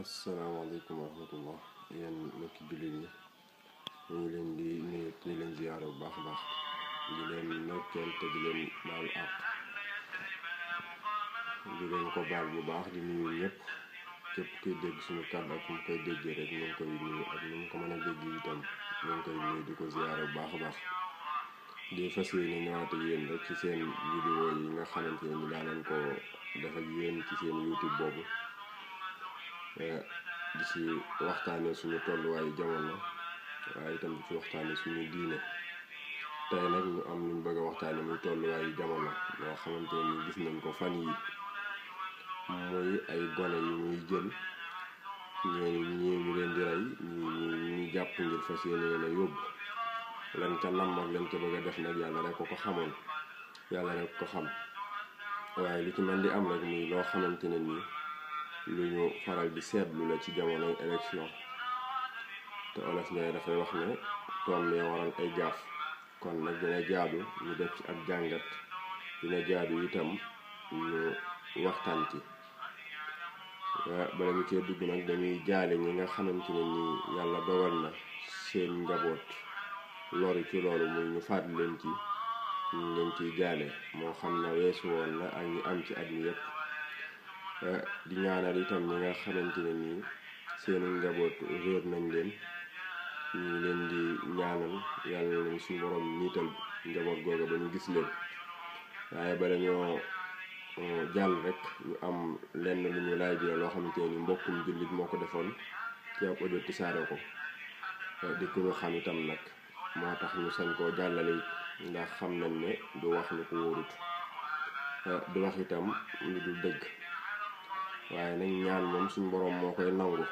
asalaamaaleykum wa rahmatullah yéen mbokki jullit yi ñu ngi leen di nuyu di leen ziyaara bu baax a baax di leen nokkeel te di leen baalu àq di leen ko baal bu baax di nuyu ñëpp képp kuy dégg suñu kàddu ak mu koy déggee rek ñu ngi koy nuyu ak nu mu ko mën a dégg itam ñu ngi koy nuyu di ko ziyaara bu baax a baax di fas yéene ñëwaat ak yéen rek ci seen vidéo yi nga xamante ne ni daanañ ko def ak yéen ci seen YouTube boobu di ci waxtaane suñu tolluwaayu jamono waaye itam di ci waxtaane suñu diine. tey nag ñu am luñ bëgg a waxtaane muy tolluwaayu jamono loo xamante ni gis nañ ko fan yi muy ay gone yu muy jël ñii ñu leen di rey ñu jàpp ngir fas yéene leen a yóbbu lan ca nam ak lañ ca bëgg a def nag yàlla rek ko xamoon yàlla rek ko xam waaye li ci mën di am rek muy loo xamante ne nii lu ñu faral di seetlu la ci jamonoy élection te Olof Njaay dafay wax ne tool mee waral ay gaaf kon nag dina jaadu ñu def ci ak jàngat dina jaadu itam ñu waxtaan ci bala ñu cee dugg nag dañuy jaale ñi nga xamante ne nii yàlla dogal na seen njaboot loru ci loolu muy ñu faat leen ci ñu leen ciy jaale moo xam ne weesu woon na ak ñi am ci at mi yëpp di ñaanal itam ñi nga xamante ne nii seenu njaboot réer nañ leen ñu leen di ñaanal yàlla nañ suñu borom niital njaboot googa ba ñu gis leen waaye bala ñoo jàll rek ñu am lenn lu ñu laaj loo xamante ne ni mbokkum jullit moo ko defoon ci ab audio tisaare ko di ko ñu xam itam nag moo tax ñu sañ koo jàllale ndax xam nañ ne du wax lu ko wóorut du wax itam lu dul dëgg waaye nag ñaan moom suñu borom moo koy nangu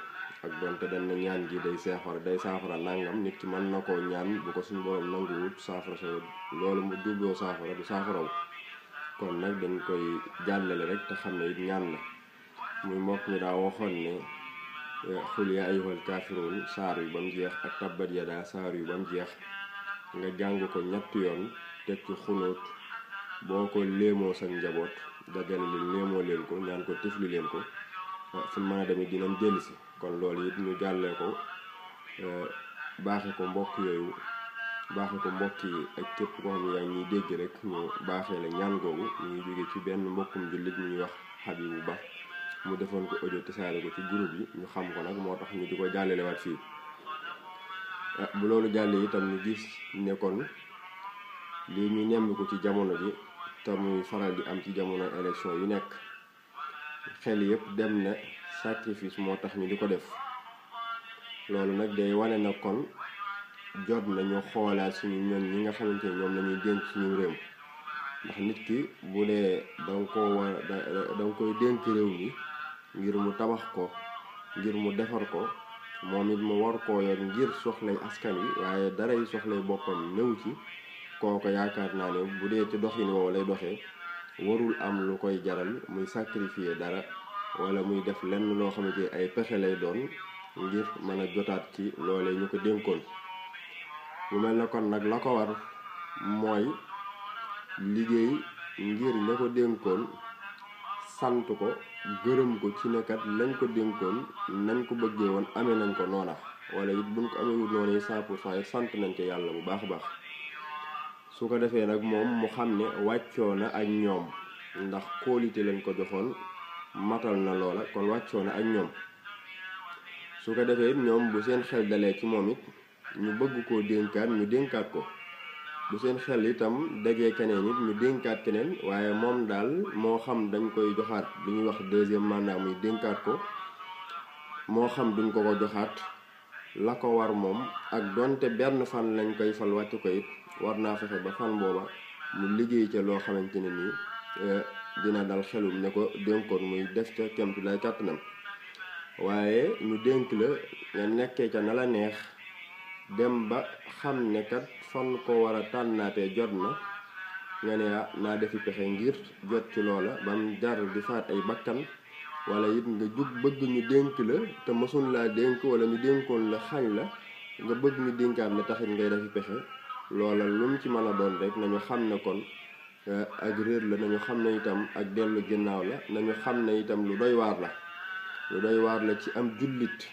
ak donte dañ na ñaan gi day saafara nangam nit ki mën na koo ñaan bu ko suñu borom nanguwut saafara sa loolu mu jubloo saafara du saafaraw kon nag dañ koy jàllale rek te xam ne it ñaan la muy mbokk mi daa waxoon ne xul yaa ayyuhal kaafiruun saar yu ba mu jeex ak tabbat yadaa saar yu ba mu jeex nga jàng ko ñetti yoon teg ci xunóot boo ko léemoo sa njaboot dajale leen léemoo leen ko ñaan ko tifli leen ko fu mën a demee dinañ dellusi kon loolu it ñu jàllee ko baaxe ko mbokk yooyu baaxe ko mbokk yi ak képp koo xam ne yaa ngi ñuy dégg rek ñu baaxee la ñaan googu ñu ngi jóge ci benn mbokkum jullit ñu ñuy wax Habibu Ba mu defoon ko audio tasaare ko ci groupe yi ñu xam ko nag moo tax ñu di ko jàllalewaat fii bu loolu jàllee itam ñu gis ne kon lii ñu nemmi ko ci jamono ji te muy faral di am ci jamono élection yu nekk xel yëpp dem na sacrifice moo tax ñu di ko def loolu nag day wane na kon jot nañu xoolaat suñu ñoon ñi nga xamante ne ñoom lañuy dénk suñu réew ndax nit ki bu dee danga koy dénk réew mi ngir mu tabax ko ngir mu defar ko moom it mu war koo yor ngir soxlay askan wi waaye daray soxlay boppam néew ci kooko yaakaar naa ne bu dee ci doxin woowu lay doxee warul am lu koy jaral muy sacrifier dara wala muy def lenn loo xamante ay pexe lay doon ngir mën a jotaat ci loolee ñu ko dénkoon mu mel na kon nag la ko war mooy liggéey ngir ña ko dénkoon sant ko gërëm ko ci nekkat lañ ko dénkoon nañ ko bëggee woon amee nañ ko noona wala it buñ ko amewul noonu 100% yi sant nañ ko yàlla bu baax a baax su ko defee nag moom mu xam ne wàccoo na ak ñoom ndax kóolite lañ ko joxoon matal na loola kon wàccoo na ak ñoom su ko defee ñoom bu seen xel dalee ci moom it ñu bëgg koo dénkaat ñu dénkaat ko bu seen xel itam dajee keneen it ñu dénkaat keneen waaye moom daal moo xam dañ koy joxaat li ñuy wax deuxième mandat muy dénkaat ko moo xam duñ ko joxaat la ko war moom ak donte benn fan lañ koy fal wàcc ko it war naa fexe ba fan booba mu liggéey ca loo xamante ne nii dina dal xelum ne ko dénkoon muy def ca kemtu lay kàttanam waaye ñu dénk la nga nekkee ca na la neex dem ba xam ne kat fan ko war a tànnaatee jot na nga ne naa defi pexe ngir jot ci loola ba mu jar di faat ay bakkan wala it nga jug bëgg ñu dénk la te mësul laa dénk wala ñu dénkoon la xañ la nga bëgg ñu dénkaat la taxit ngay defi pexe loola lu mu ci mën a doon rek nañu xam ne kon ak réer la nañu xam ne itam ak dellu ginnaaw la nañu xam ne itam lu doy waar la lu doy waar la ci am jullit,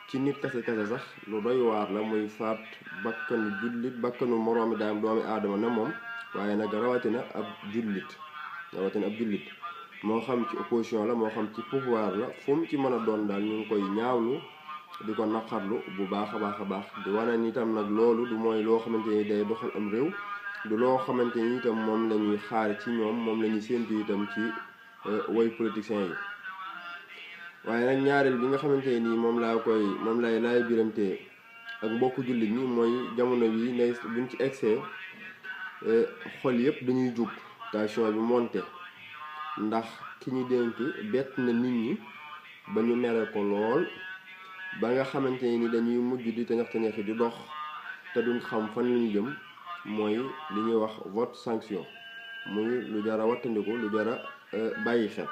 ci nit kase sax lu doy waar la muy faat bakkanu jullit, bakkanu moroomi doomi aadama ne moom, waaye nag rawatina ab jullit moo xam ci opposition la moo xam ci pouvoir la, fu mu ci mën a doon daal ñu ngi koy ñaawlu di ko naqarlu bu baax a baax di wane ni itam nag loolu du mooy loo xamante ni day doxal am réew, du loo xamante ni itam moom la ñuy xaar ci ñoom, moom la ñuy séentu itam ci way politiciens yi. waaye nag ñaareel bi nga xamante nii moom laay birantee ak mbokku jullit ñi mooy jamono bi ne buñ ci egsee xol yëpp dañuy jug, tension bi monté, ndax ki ñu dénk bett na nit ñi ba ñu mere ko lool, ba nga xamante ni dañuy mujj di tañax-tañaxi di dox te duñ xam fan la ñu jëm, mooy li ñuy wax vote sanction, muy lu jara wattandiku, lu jara bàyyi xel.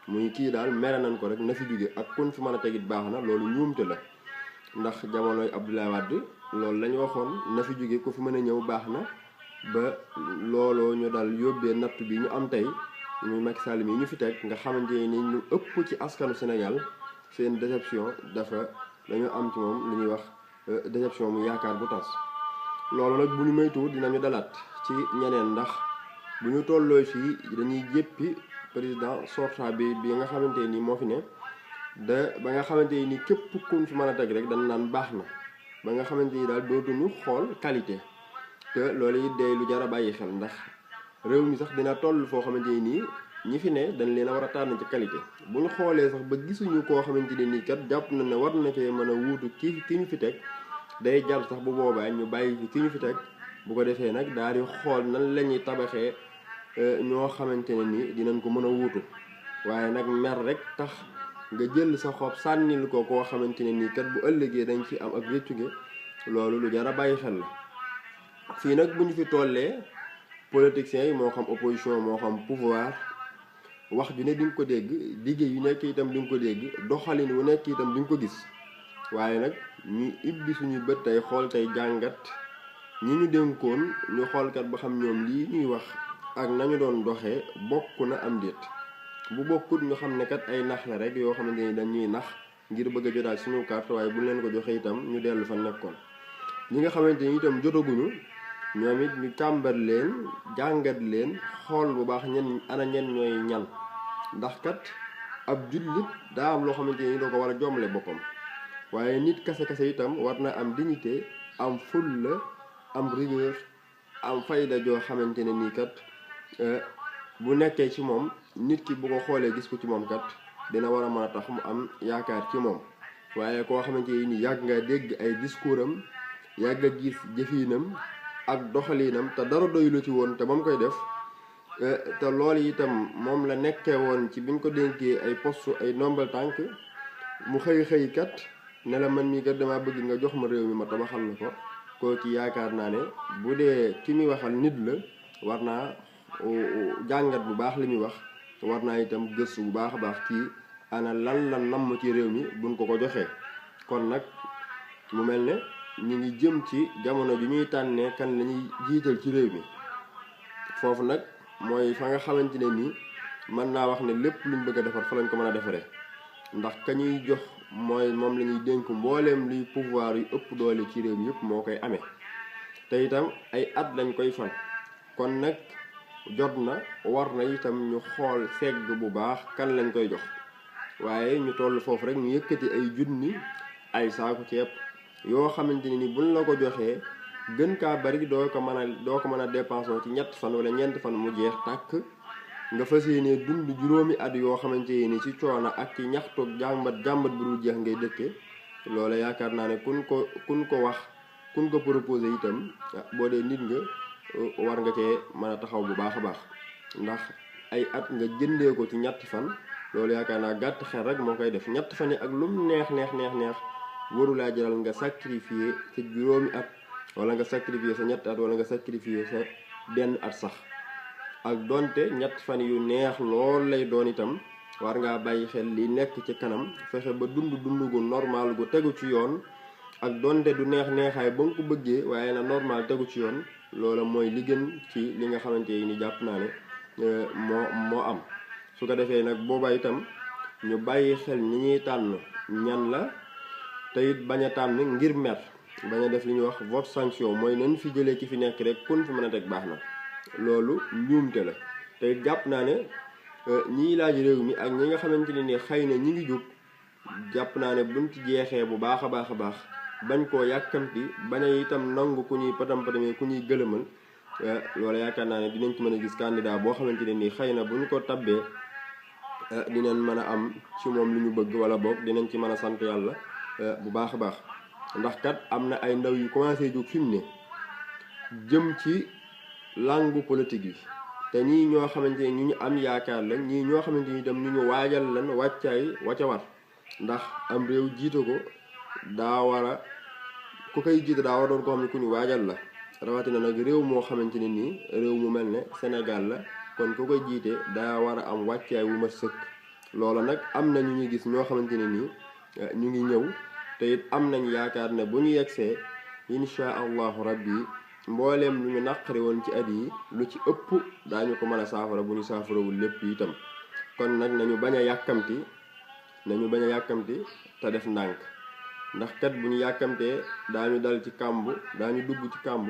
muy kii daal mere nañ ko rek na fi jóge ak kun fi mën a tegit baax na, loolu ñuumte la, ndax jamonoy Abdoulaye Wade loolu lañ waxoon, na fi jóge ku fi mën a ñëw baax na, ba looloo ñu dal yóbbee natt bi ñu am tey muy Macky Sall mi ñu fi teg, nga xamante ni ñu ëpp ci askanu Sénégal seen déception dañu am ci moom li ñuy wax déception mu yaakaar bu tas. loolu nag bu ñu moytuwul dinañu dalaat ci ñeneen, ndax bu ñu tolloo fii dañuy jéppi président sortant bi nga xamante ni moo fi ne, ba nga xamante ni képp kun fi mën a teg rek dañ naan baax na, ba nga xamante ni daal dootuñu xool qualité. te loolu it day lu jar a bàyyi xel, ndax réew mi sax dina toll foo xamante ni ñi fi ne dañ leen a war a tànn ci qualité. bu ñu xoolee sax ba gisuñu koo xamante ne nii kat jàpp na ne war na fee mën a wuutu ki ñu fi teg, day jar sax bu boobaa ñu bàyyi fi ki ñu fi teg, bu ko defee nag daal di xool nan la ñuy tabaxee ñoo xamante ne ni dinañ ko mën a wuutu. waaye nag mer rek tax nga jël sa xob sànnil ko koo xamante ne nii kat bu ëllëgee dañ ci am ak réccuge, loolu lu jar a bàyyi xel la. fii nag bu ñu fi tollee politiciens yi moo xam opposition moo xam pouvoir, wax ju ne di nga ko dégg, liggéey yu nekk itam di nga ko dégg, doxalin wu nekk itam di nga ko gis. waaye nag ñu ibbi suñu bët tey xool tey jàngat ñi ñu dénkoon, ñu xoolkat ba xam ñoom lii ñuy wax ak nañu doon doxee bokk na am déet. bu bokkut ñu xam ne kat ay nax la rek yoo xamante ni dañuy nax ngir bëgg a jotaat suñu carte, waaye bu leen ko joxee itam ñu dellu fa nekkoon. ñi nga xamante ni itam jotaguñu, ñoom it ñu càmbar leen, jàngat leen, xool bu baax ñen ñooy ñan. ndax kat ab jullit daa am loo xamante ni doo ko war a jommale boppam, waaye nit kase itam war na am dignité, am fulla, am rigueur, am fayda joo xamante ne nii kat bu nekkee ci moom, nit ki bu ko xoolee gis ko ci moom kat dina war a mën a tax mu am yaakaar ci moom. waaye koo xamante ni yàgg nga dégg ay discours am, yàgg a gis jëfinam ak doxalinam te dara doylu ci woon te ba mu koy def, te loolu itam moom la nekkee woon ci biñ ko dénkee ay poste ay ndombal tànk, mu xëy kat ne la man mii kat dama bëgg nga jox ma réew mi ma tabaxal la ko. kooku yaakaar naa ne bu dee ki muy waxal nit la, war naa jàngat bu baax li muy wax, war naa itam gëstu bu baax a baax ci ana lan la namm ci réew mi buñ ko joxee. kon nag mu mel ne ñu ngi jëm ci jamono ju ñuy tànnee kan la ñuy jiital ci réew mi. foofu nag mooy fa nga xamante ne nii mën naa wax ne lépp luñ bëgg a defar fa lañ ko mën a defaree, ndax ka ñuy jox moom la ñuy dénk mbooleem luy pouvoir yu ëpp doole ci réew mi yëpp moo koy amee, te itam ay at lañ koy fal. kon nag jot na, war na itam ñu xool segg bu baax kan lañ koy jox. waaye ñu toll foofu rek ñu yëkkati ay junni ay saaku ceeb yoo xamante ne ni buñ la ko joxee gën kaa bari doo ko mën a dépensé ci 3 fan wala 4 fan mu jeex tàkk, nga fas yéene dund juróomi at yoo xamante ni ci coono ak ci ñaxtoog jàmbat bu dul jeex ngay dëkke. loola yaakaar naa ne kun ko wax, kun ko proposé itam boo dee nit nga war nga cee mën a taxaw bu baax a baax, ndax ay at nga jëndee ko ci 3 fan, loolu yaakaar naa gàtt xel rek moo koy def. 3 fan yi ak lum neex waru laa jaral nga sacrifier sa juróomi at, wala nga sacrifier sa 3 at, wala nga sacrifier sa 1 at sax. ak donte 3 fan yu neex lool lay doon itam, war ngaa bàyyi xel li nekk ci kanam, fexe ba dund gu normal gu tegu ci yoon. ak donte du neexaay ba nga ko bëggee, waaye na normal tegu ci yoon. loola mooy li gën ci li nga xamante ni jàpp naa ne moo am. su ko defee nag boobaa itam ñu bàyyi xel ñi ñuy tànn ñan la te it bañ a tànn ngir mer bañ a def li ñuy wax vote sanction mooy nañ fi jëlee ki fi nekk rek kun fi mën a teg baax na. loolu njuumte la te it jàpp naa ne ñiy laaj réew mi ak ñi nga xamante ne ni xëy na ñi ngi jóg jàpp naa ne buñ ci jeexee bu baax a baax a baax bañ koo yàkkamti bañ a itam nangu ku ñuy patam-patamee ku ñuy gëlëmal loolu yaakaar naa ne dinañ ci mën a gis candidat boo xamante ne nii xëy na bu ñu ko tabbee dinañ mën a am ci moom lu ñu bëgg wala boog dinañ ci mën a sant yàlla bu baax a baax ndax kat am na ay ndaw yu commencé jóg fi mu ne jëm ci langue politique yi te ñii ñoo xamante ne ñu am yaakaar lañ ñii ñoo xamante ni itam ñu ñu waajal lan wàccaay wacca war ndax am réew jiite ko daa war a ku koy jiite daa war doon ko xam ne ku ñu waajal la rawatina nag réew moo xamante ne nii réew mu mel ne Sénégal la kon ku koy jiite daa war a am wàccaay wu ma sëkk loola nag am na ñu ñuy gis ñoo xamante ne nii ñu ngi ñëw te it am nañ yaakaar ne bu ñu yegsee insha allahu rabbi mbooleem lu ñu naqari woon ci at yi lu ci ëpp daañu ko mën a saafara bu ñu saafarawul lépp itam kon nag nañu bañ a yàkkamti te def ndànk ndax kat bu ñu yàkkamtee daañu dal ci kàmb daañu dugg ci kàmb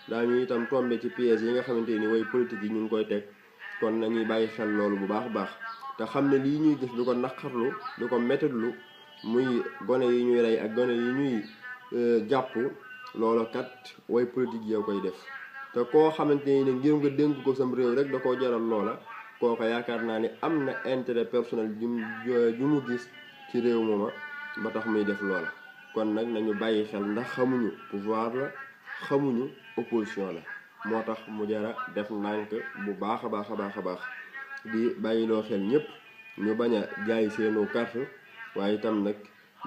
daañu itam tombe ci pièges yi nga xamante ni way politique yi ñu ngi koy teg kon nañuy bàyyi xel loolu bu baax a baax te xam ne lii ñuy gis du ko naqarlu du ko méttitlu muy gone yi ñuy rey ak gone yi ñuy jàpp loolu kat way politique yow koy def te koo xamante ni ngir nga dénk ko sam réew rek da koo jaral loola kooka yaakaar naa ne am na intérêt personnel ju mu gis ci réew mooma ba tax muy def loola kon nag nañu bàyyi xel ndax xamuñu pouvoir la xamuñu opposition la moo tax mu jara def ndànk bu baax a baax a baax a baax di bàyyiloo xel ñëpp ñu bañ a jaay seenu carte waaye itam nag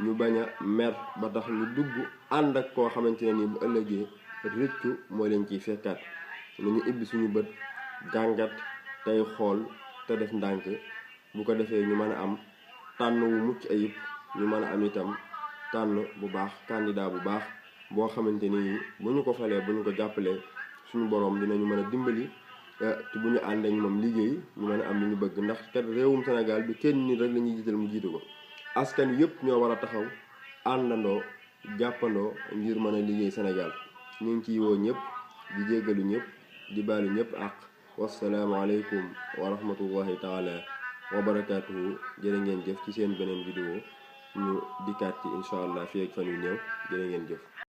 ñu bañ a mer ba tax ñu dugg ànd ak koo xamante ne nii bu ëllëgee rëccu moo leen ciy fekkaat nañu ibbi suñu bët jàngat tey xool te def ndànk bu ko defee ñu mën a am tànn wu mucc ayib ñu mën a am itam tànn bu baax candidat bu baax boo xamante ni bu ñu ko falee bu ñu ko jàppalee suñu borom dinañu mën a dimbali te bu ñu ànd ak moom liggéey ñu mën a am lu ñu bëgg ndax kat réewum Sénégal bi kenn nit rek la ñuy jiital mu jiitu ko askan yëpp ñoo war a taxaw àndandoo jàppandoo ngir mën a liggéey Sénégal ñu ngi ciy woo ñëpp di jéggalu ñëpp di baalu ñëpp ak wasalaamaaleykum wa rahmatullahi taala wa barakaatuhu jërë ngeen jëf ci seen beneen vidéo ñu dikkaat ci incha allah fii ak fan yu néew jërë ngeen jëf